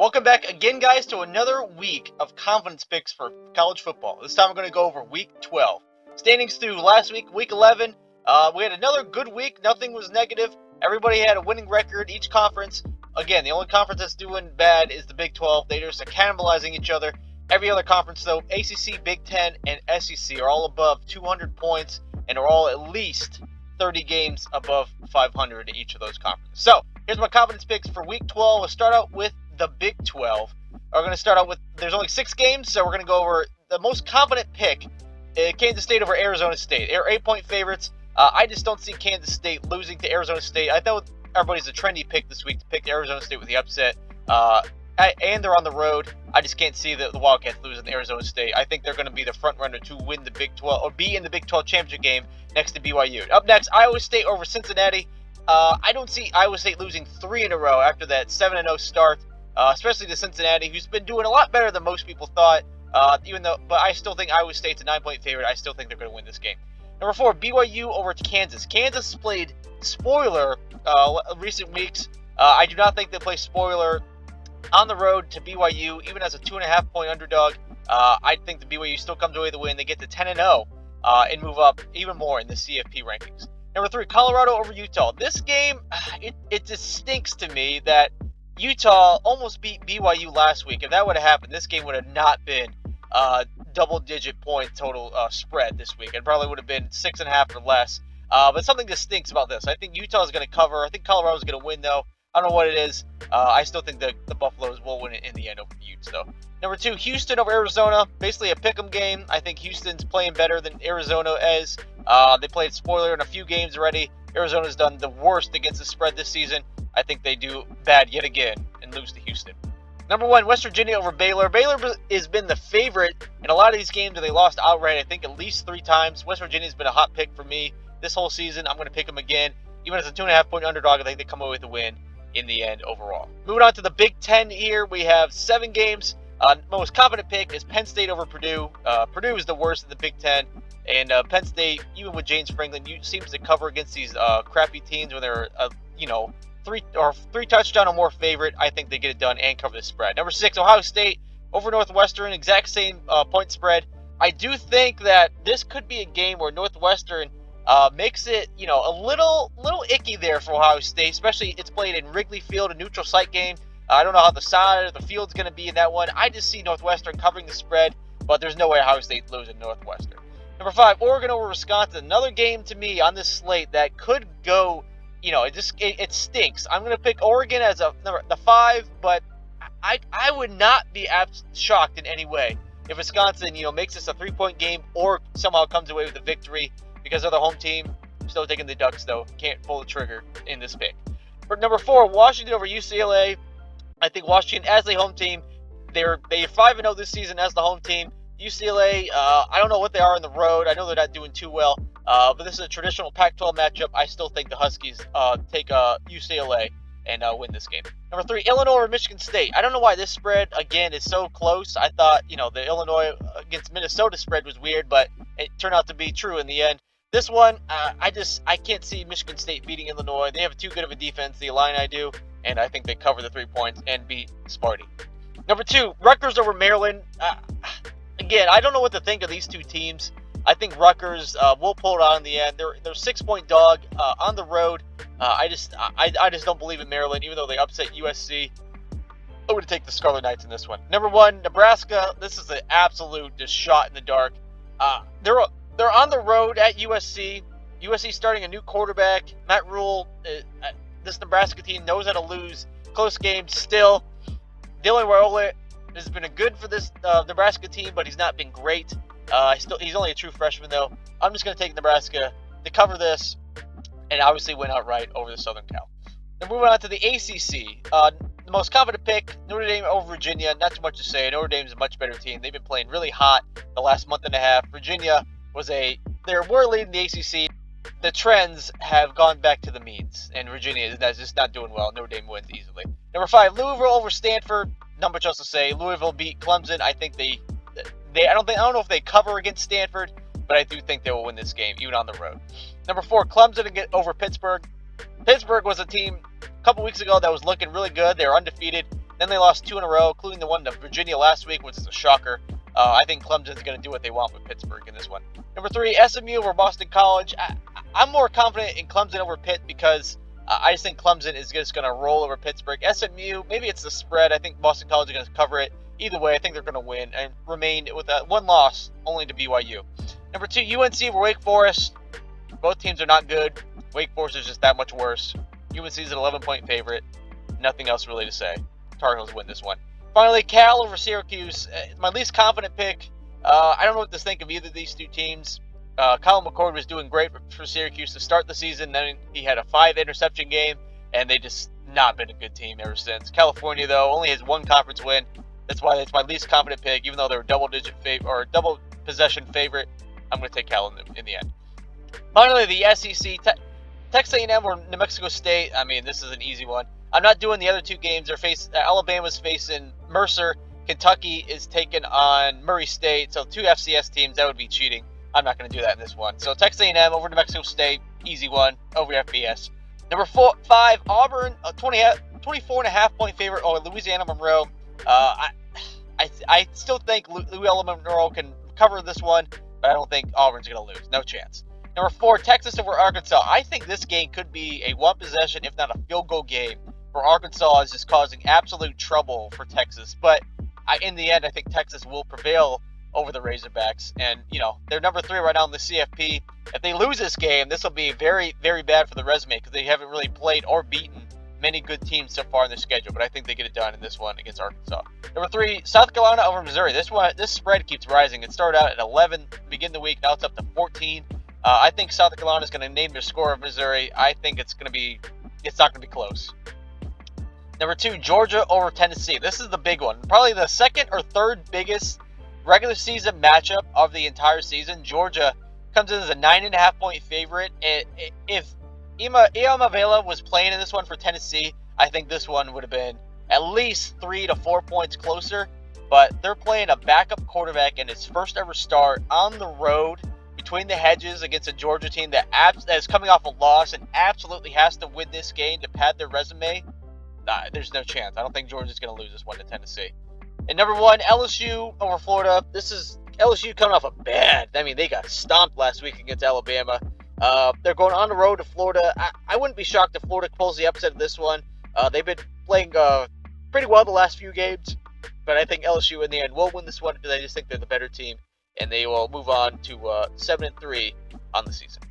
Welcome back again, guys, to another week of confidence picks for college football. This time we're going to go over Week 12. Standings through last week, Week 11. We had another good week. Nothing was negative. Everybody had a winning record, each conference. Again, the only conference that's doing bad is the Big 12. They're just cannibalizing each other. Every other conference, though, ACC, Big 10, and SEC are all above 200 points and are all at least 30 games above 500 in each of those conferences. So, here's my confidence picks for Week 12. We'll start out with the Big 12. We're going to start out with, there's only 6 games, so we're going to go over the most confident pick, Kansas State over Arizona State. They're 8-point favorites. I just don't see Kansas State losing to Arizona State. I thought everybody's a trendy pick this week to pick Arizona State with the upset. And they're on the road. I just can't see the Wildcats losing to Arizona State. I think they're going to be the front runner to win the Big 12 or be in the Big 12 championship game next to BYU. Up next, Iowa State over Cincinnati. I don't see Iowa State losing 3 in a row after that 7-0 start. Especially to Cincinnati, who's been doing a lot better than most people thought. But I still think Iowa State's a 9-point favorite. I still think they're going to win this game. Number 4, BYU over Kansas. Kansas played spoiler recent weeks. I do not think they play spoiler on the road to BYU, even as a 2.5-point underdog. I think the BYU still comes away with the win. They get to 10-0 and move up even more in the CFP rankings. Number 3, Colorado over Utah. This game, it just stinks to me that Utah almost beat BYU last week. If that would have happened, this game would have not been double-digit point total spread this week. It probably would have been 6.5 or less. But something just stinks about this. I think Utah is going to cover. I think Colorado is going to win, though. I don't know what it is. I still think the Buffaloes will win it in the end over the Utes, though. Number 2, Houston over Arizona. Basically a pick'em game. I think Houston's playing better than Arizona is. They played spoiler in a few games already. Arizona's done the worst against the spread this season. I think they do bad yet again and lose to Houston. Number 1, West Virginia over Baylor. Baylor has been the favorite in a lot of these games, and they lost outright, I think, at least 3 times. West Virginia's been a hot pick for me this whole season. I'm going to pick them again. Even as a 2.5-point underdog, I think they come away with a win in the end overall. Moving on to the Big 10 here, we have 7 games. Most confident pick is Penn State over Purdue. Purdue is the worst in the Big 10. And Penn State, even with James Franklin, seems to cover against these crappy teams when they're, three touchdown or more favorite. I think they get it done and cover the spread. Number 6, Ohio State over Northwestern, exact same point spread. I do think that this could be a game where Northwestern makes it, a little icky there for Ohio State, especially it's played in Wrigley Field, a neutral site game. I don't know how the side of the field's going to be in that one. I just see Northwestern covering the spread, but there's no way Ohio State's losing Northwestern. Number 5, Oregon over Wisconsin. Another game to me on this slate that could go, it stinks. I'm going to pick Oregon as the 5, but I would not be shocked in any way if Wisconsin, makes this a 3-point game or somehow comes away with a victory because of the home team. I'm still taking the Ducks, though. Can't pull the trigger in this pick. For number 4, Washington over UCLA. I think Washington, as the home team, they're 5-0 this season as the home team. UCLA, I don't know what they are on the road. I know they're not doing too well, but this is a traditional Pac-12 matchup. I still think the Huskies take UCLA and win this game. Number 3, Illinois over Michigan State. I don't know why this spread, again, is so close. I thought, the Illinois against Minnesota spread was weird, but it turned out to be true in the end. This one, I can't see Michigan State beating Illinois. They have too good of a defense, the Illini do, and I think they cover the 3 points and beat Sparty. Number 2, Rutgers over Maryland. Again, I don't know what to think of these two teams. I think Rutgers will pull it out in the end. They're 6-point dog on the road. I just don't believe in Maryland, even though they upset USC. I'm going to take the Scarlet Knights in this one. Number 1, Nebraska. This is an absolute just shot in the dark. They're on the road at USC. USC starting a new quarterback. Matt Rule. This Nebraska team knows how to lose close games still. Dylan Raiola has been a good for this Nebraska team, but he's not been great. He's only a true freshman, though. I'm just going to take Nebraska to cover this and obviously win outright over the Southern Cal. Then moving on to the ACC. The most confident pick, Notre Dame over Virginia. Not too much to say. Notre Dame's a much better team. They've been playing really hot the last month and a half. Virginia were leading the ACC. The trends have gone back to the means, and Virginia is just not doing well. Notre Dame wins easily. Number 5, Louisville over Stanford. Not much else to say. Louisville beat Clemson. I think I don't know if they cover against Stanford, but I do think they will win this game, even on the road. Number 4, Clemson over Pittsburgh. Pittsburgh was a team a couple weeks ago that was looking really good. They were undefeated. Then they lost 2 in a row, including the one to Virginia last week, which is a shocker. I think Clemson's going to do what they want with Pittsburgh in this one. Number 3, SMU over Boston College. I'm more confident in Clemson over Pitt because I just think Clemson is just going to roll over Pittsburgh. SMU, maybe it's the spread. I think Boston College is going to cover it. Either way, I think they're going to win and remain with that one loss only to BYU. Number 2, UNC over Wake Forest. Both teams are not good. Wake Forest is just that much worse. UNC is an 11-point favorite. Nothing else really to say. Tar Heels win this one. Finally, Cal over Syracuse. My least confident pick. I don't know what to think of either of these two teams. Colin McCord was doing great for Syracuse to start the season. Then he had a 5-interception game, and they just not been a good team ever since. California, though, only has 1 conference win. That's why it's my least confident pick, even though they're a double possession favorite. I'm going to take Cal in the end. Finally, the SEC. Texas A&M or New Mexico State. I mean, this is an easy one. I'm not doing the other 2 games. Alabama's facing Mercer. Kentucky is taking on Murray State. So 2 FCS teams. That would be cheating. I'm not going to do that in this one. So Texas A&M over New Mexico State. Easy one. Over FBS. Number 5, Auburn. 24.5-point favorite over Louisiana Monroe. I still think Louisiana Monroe can cover this one, but I don't think Auburn's going to lose. No chance. Number 4, Texas over Arkansas. I think this game could be a 1-possession, if not a field goal game, where Arkansas is just causing absolute trouble for Texas. But in the end, I think Texas will prevail over the Razorbacks. And, they're number 3 right now in the CFP. If they lose this game, this will be very, very bad for the resume because they haven't really played or beaten many good teams so far in their schedule. But I think they get it done in this one against Arkansas. Number 3, South Carolina over Missouri. This spread keeps rising. It started out at 11 to begin the week. Now it's up to 14. I think South Carolina is going to name their score of Missouri. I think it's not going to be close. Number 2, Georgia over Tennessee. This is the big one. Probably the second or third biggest regular season matchup of the entire season. Georgia comes in as a 9.5-point favorite. If Iamavela was playing in this one for Tennessee, I think this one would have been at least 3 to 4 points closer. But they're playing a backup quarterback in his first ever start on the road between the hedges against a Georgia team that is coming off a loss and absolutely has to win this game to pad their resume. There's no chance. I don't think Georgia's going to lose this one to Tennessee. And number 1, LSU over Florida. This is LSU coming off they got stomped last week against Alabama. They're going on the road to Florida. I wouldn't be shocked if Florida pulls the upset of this one. They've been playing pretty well the last few games, but I think LSU in the end will win this one because I just think they're the better team, and they will move on to 7-3 on the season.